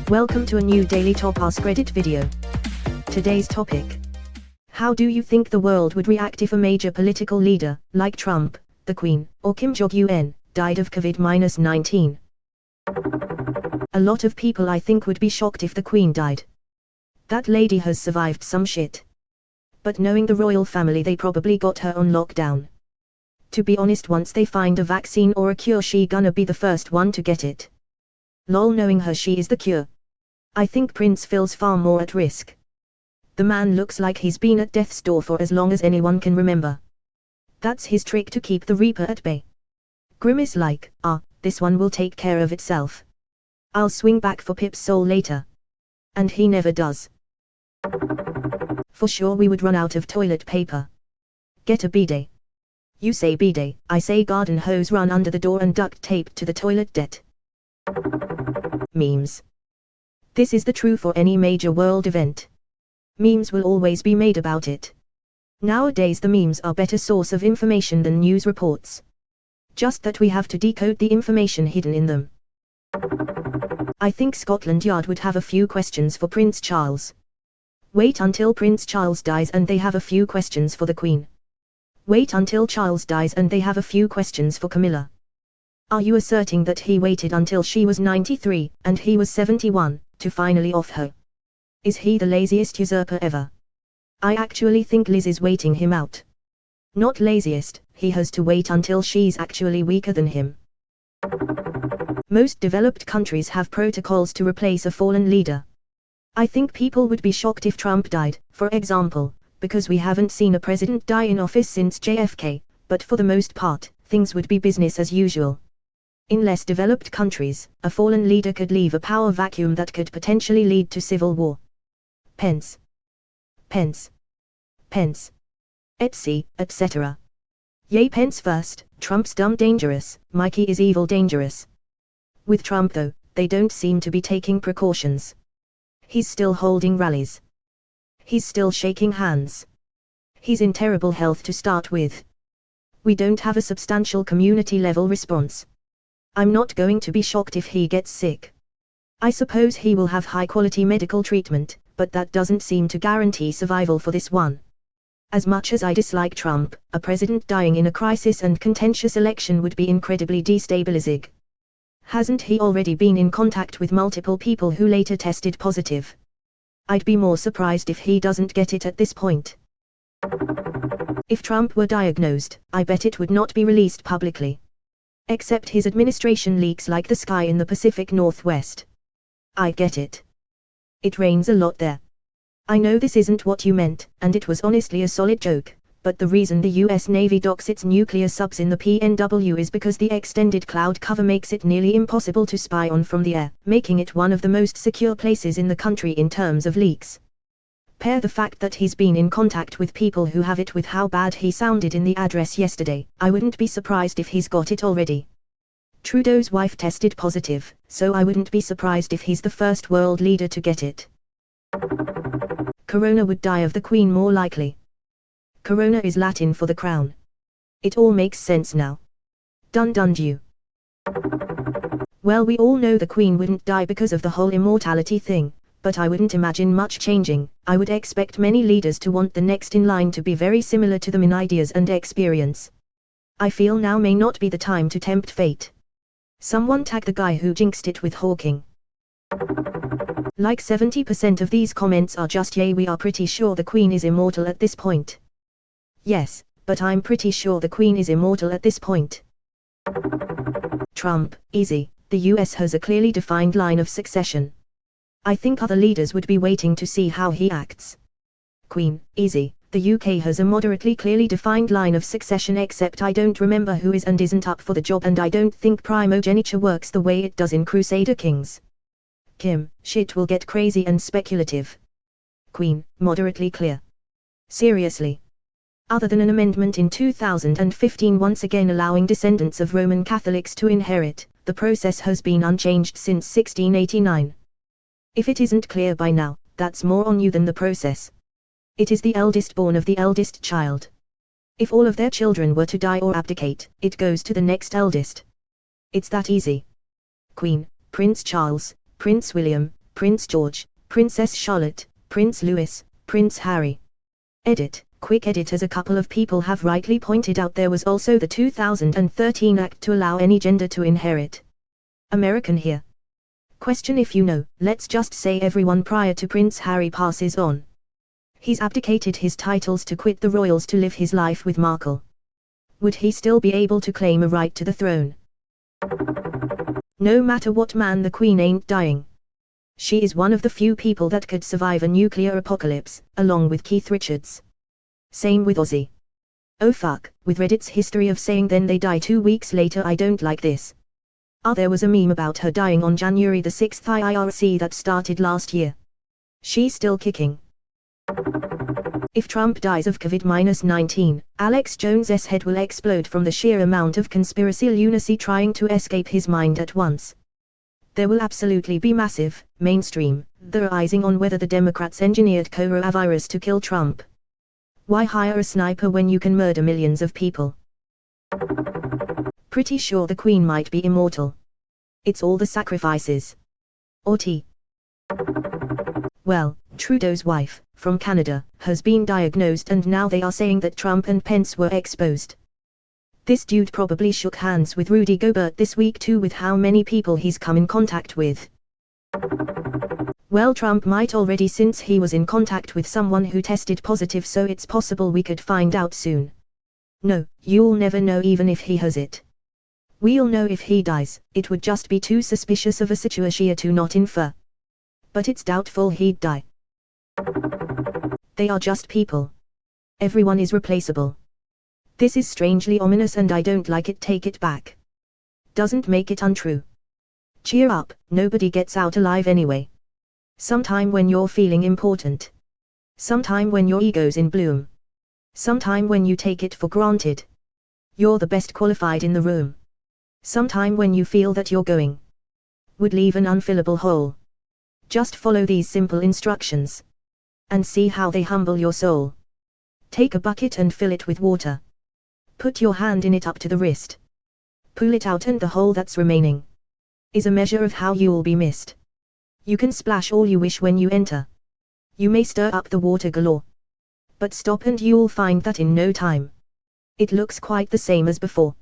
Welcome to a new daily top Askreddit video. Today's topic: how do you think the world would react if a major political leader, like Trump, the Queen, or Kim Jong-un, died of COVID-19? A lot of people I think would be shocked if the Queen died. That lady has survived some shit. But knowing the royal family, they probably got her on lockdown. To be honest, once they find a vaccine or a cure, she gonna be the first one to get it. Lol, knowing her, she is the cure. I think Prince Phil's far more at risk. The man looks like he's been at death's door for as long as anyone can remember. That's his trick to keep the Reaper at bay. Grimace like, this one will take care of itself. I'll swing back for Pip's soul later. And he never does. For sure we would run out of toilet paper. Get a bidet. You say bidet, I say garden hose run under the door and duct taped to the toilet det. Memes. This is the true for any major world event. Memes will always be made about it. Nowadays the memes are better source of information than news reports. Just that we have to decode the information hidden in them. I think Scotland Yard would have a few questions for Prince Charles. Wait until Prince Charles dies and they have a few questions for the Queen. Wait until Charles dies and they have a few questions for Camilla. Are you asserting that he waited until she was 93, and he was 71, to finally off her? Is he the laziest usurper ever? I actually think Liz is waiting him out. Not laziest, he has to wait until she's actually weaker than him. Most developed countries have protocols to replace a fallen leader. I think people would be shocked if Trump died, for example, because we haven't seen a president die in office since JFK, but for the most part, things would be business as usual. In less developed countries, a fallen leader could leave a power vacuum that could potentially lead to civil war. Pence, etc. Yay Pence first, Trump's dumb dangerous, Mikey is evil dangerous. With Trump though, they don't seem to be taking precautions. He's still holding rallies. He's still shaking hands. He's in terrible health to start with. We don't have a substantial community level response. I'm not going to be shocked if he gets sick. I suppose he will have high quality medical treatment, but that doesn't seem to guarantee survival for this one. As much as I dislike Trump, a president dying in a crisis and contentious election would be incredibly destabilizing. Hasn't he already been in contact with multiple people who later tested positive? I'd be more surprised if he doesn't get it at this point. If Trump were diagnosed, I bet it would not be released publicly. Except his administration leaks like the sky in the Pacific Northwest. I get it. It rains a lot there. I know this isn't what you meant, and it was honestly a solid joke, but the reason the US Navy docks its nuclear subs in the PNW is because the extended cloud cover makes it nearly impossible to spy on from the air, making it one of the most secure places in the country in terms of leaks. Pair the fact that he's been in contact with people who have it with how bad he sounded in the address yesterday, I wouldn't be surprised if he's got it already. Trudeau's wife tested positive, so I wouldn't be surprised if he's the first world leader to get it. Corona would die of the Queen more likely. Corona is Latin for the crown. It all makes sense now. Dun dun du. Well, we all know the Queen wouldn't die because of the whole immortality thing. But I wouldn't imagine much changing. I would expect many leaders to want the next in line to be very similar to them in ideas and experience. I feel now may not be the time to tempt fate. Someone tag the guy who jinxed it with Hawking. Like 70% of these comments are just yay, we are pretty sure the Queen is immortal at this point. Yes, but I'm pretty sure the Queen is immortal at this point. Trump, easy, the US has a clearly defined line of succession. I think other leaders would be waiting to see how he acts. Queen, easy, the UK has a moderately clearly defined line of succession, except I don't remember who is and isn't up for the job, and I don't think primogeniture works the way it does in Crusader Kings. Kim, shit will get crazy and speculative. Queen, moderately clear. Seriously. Other than an amendment in 2015 once again allowing descendants of Roman Catholics to inherit, the process has been unchanged since 1689. If it isn't clear by now, that's more on you than the process. It is the eldest born of the eldest child. If all of their children were to die or abdicate, it goes to the next eldest. It's that easy. Queen, Prince Charles, Prince William, Prince George, Princess Charlotte, Prince Louis, Prince Harry. Edit. Quick edit. As a couple of people have rightly pointed out, there was also the 2013 Act to allow any gender to inherit. American here. Question: if you know, let's just say everyone prior to Prince Harry passes on. He's abdicated his titles to quit the royals to live his life with Markle. Would he still be able to claim a right to the throne? No matter what, man, the Queen ain't dying. She is one of the few people that could survive a nuclear apocalypse, along with Keith Richards. Same with Ozzy. Oh fuck, with Reddit's history of saying then they die 2 weeks later, I don't like this. There was a meme about her dying on January the 6th IRC that started last year. She's still kicking. If Trump dies of COVID-19, Alex Jones's head will explode from the sheer amount of conspiracy lunacy trying to escape his mind at once. There will absolutely be massive, mainstream, theorizing on whether the Democrats engineered coronavirus to kill Trump. Why hire a sniper when you can murder millions of people? Pretty sure the Queen might be immortal. It's all the sacrifices. Or tea. Well, Trudeau's wife, from Canada, has been diagnosed, and now they are saying that Trump and Pence were exposed. This dude probably shook hands with Rudy Gobert this week too, with how many people he's come in contact with. Well, Trump might already, since he was in contact with someone who tested positive, so it's possible we could find out soon. No, you'll never know even if he has it. We'll know if he dies. It would just be too suspicious of a situation to not infer. But it's doubtful he'd die. They are just people. Everyone is replaceable. This is strangely ominous and I don't like it. Take it back. Doesn't make it untrue. Cheer up, nobody gets out alive anyway. Sometime when you're feeling important. Sometime when your ego's in bloom. Sometime when you take it for granted. You're the best qualified in the room. Sometime when you feel that you're going. Would leave an unfillable hole. Just follow these simple instructions. And see how they humble your soul. Take a bucket and fill it with water. Put your hand in it up to the wrist. Pull it out and the hole that's remaining is a measure of how you'll be missed. You can splash all you wish when you enter. You may stir up the water galore. But stop and you'll find that in no time it looks quite the same as before.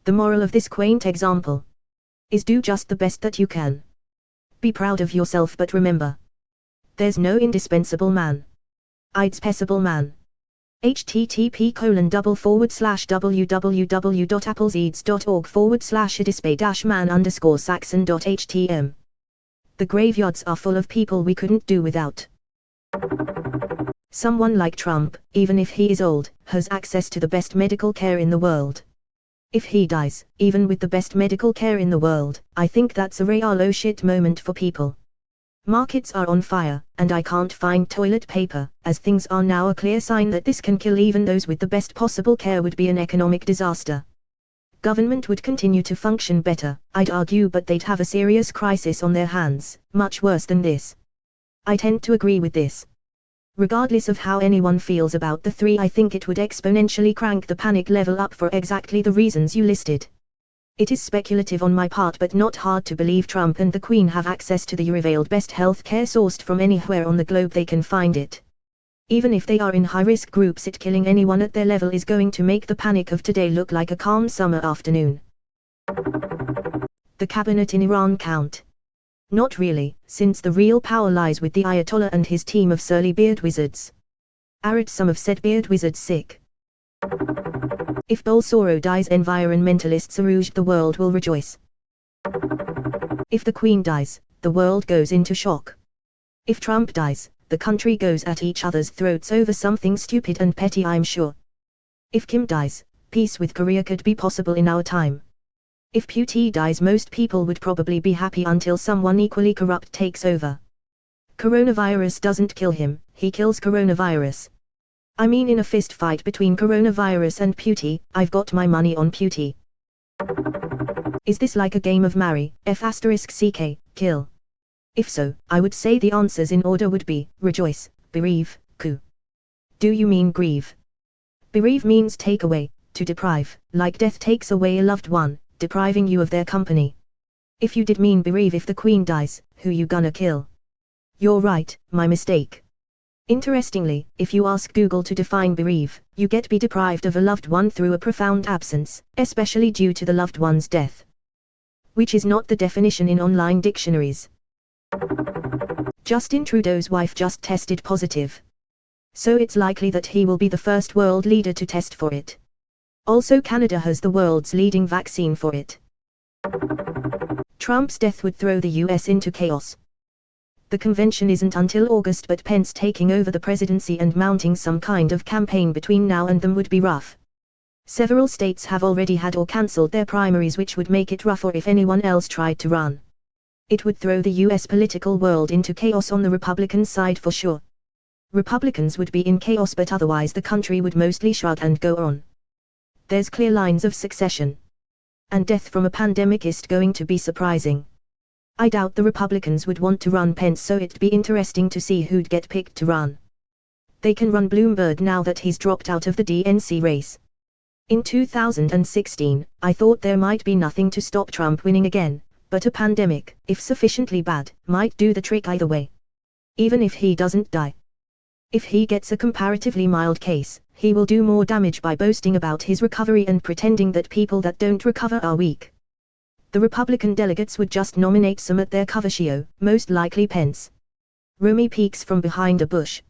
The moral of this quaint example is do just the best that you can. Be proud of yourself, but remember, there's no indispensable man. Indispensable man. http://www.appleseeds.org/a-display-man_saxon.htm. The graveyards are full of people we couldn't do without. Someone like Trump, even if he is old, has access to the best medical care in the world. If he dies, even with the best medical care in the world, I think that's a real oh shit moment for people. Markets are on fire, and I can't find toilet paper. As things are now, a clear sign that this can kill even those with the best possible care would be an economic disaster. Government would continue to function better, I'd argue, but they'd have a serious crisis on their hands, much worse than this. I tend to agree with this. Regardless of how anyone feels about the three, I think it would exponentially crank the panic level up for exactly the reasons you listed. It is speculative on my part, but not hard to believe Trump and the Queen have access to the unrivaled best health care sourced from anywhere on the globe they can find it. Even if they are in high-risk groups, it killing anyone at their level is going to make the panic of today look like a calm summer afternoon. The cabinet in Iran count? Not really, since the real power lies with the Ayatollah and his team of surly beard wizards. Arid, some have said beard wizards sick. If Bolsonaro dies, environmentalists aroused the world will rejoice. If the Queen dies, the world goes into shock. If Trump dies, the country goes at each other's throats over something stupid and petty, I'm sure. If Kim dies, peace with Korea could be possible in our time. If Putin dies, most people would probably be happy until someone equally corrupt takes over. Coronavirus doesn't kill him, he kills coronavirus. I mean, in a fist fight between coronavirus and Putin, I've got my money on Putin. Is this like a game of marry, f***ck, kill? If so, I would say the answers in order would be, rejoice, bereave, coup. Do you mean grieve? Bereave means take away, to deprive, like death takes away a loved one, depriving you of their company. If you did mean bereave, if the Queen dies, who you gonna kill? You're right, my mistake. Interestingly, if you ask Google to define bereave, you get be deprived of a loved one through a profound absence, especially due to the loved one's death. Which is not the definition in online dictionaries. Justin Trudeau's wife just tested positive. So it's likely that he will be the first world leader to test for it. Also, Canada has the world's leading vaccine for it. Trump's death would throw the US into chaos. The convention isn't until August, but Pence taking over the presidency and mounting some kind of campaign between now and then would be rough. Several states have already had or cancelled their primaries, which would make it rougher if anyone else tried to run. It would throw the US political world into chaos on the Republican side for sure. Republicans would be in chaos, but otherwise the country would mostly shrug and go on. There's clear lines of succession. And death from a pandemic is going to be surprising. I doubt the Republicans would want to run Pence, so it'd be interesting to see who'd get picked to run. They can run Bloomberg now that he's dropped out of the DNC race. In 2016, I thought there might be nothing to stop Trump winning again, but a pandemic, if sufficiently bad, might do the trick either way. Even if he doesn't die. If he gets a comparatively mild case, he will do more damage by boasting about his recovery and pretending that people that don't recover are weak. The Republican delegates would just nominate some at their cover show, most likely Pence. Romy peeks from behind a bush,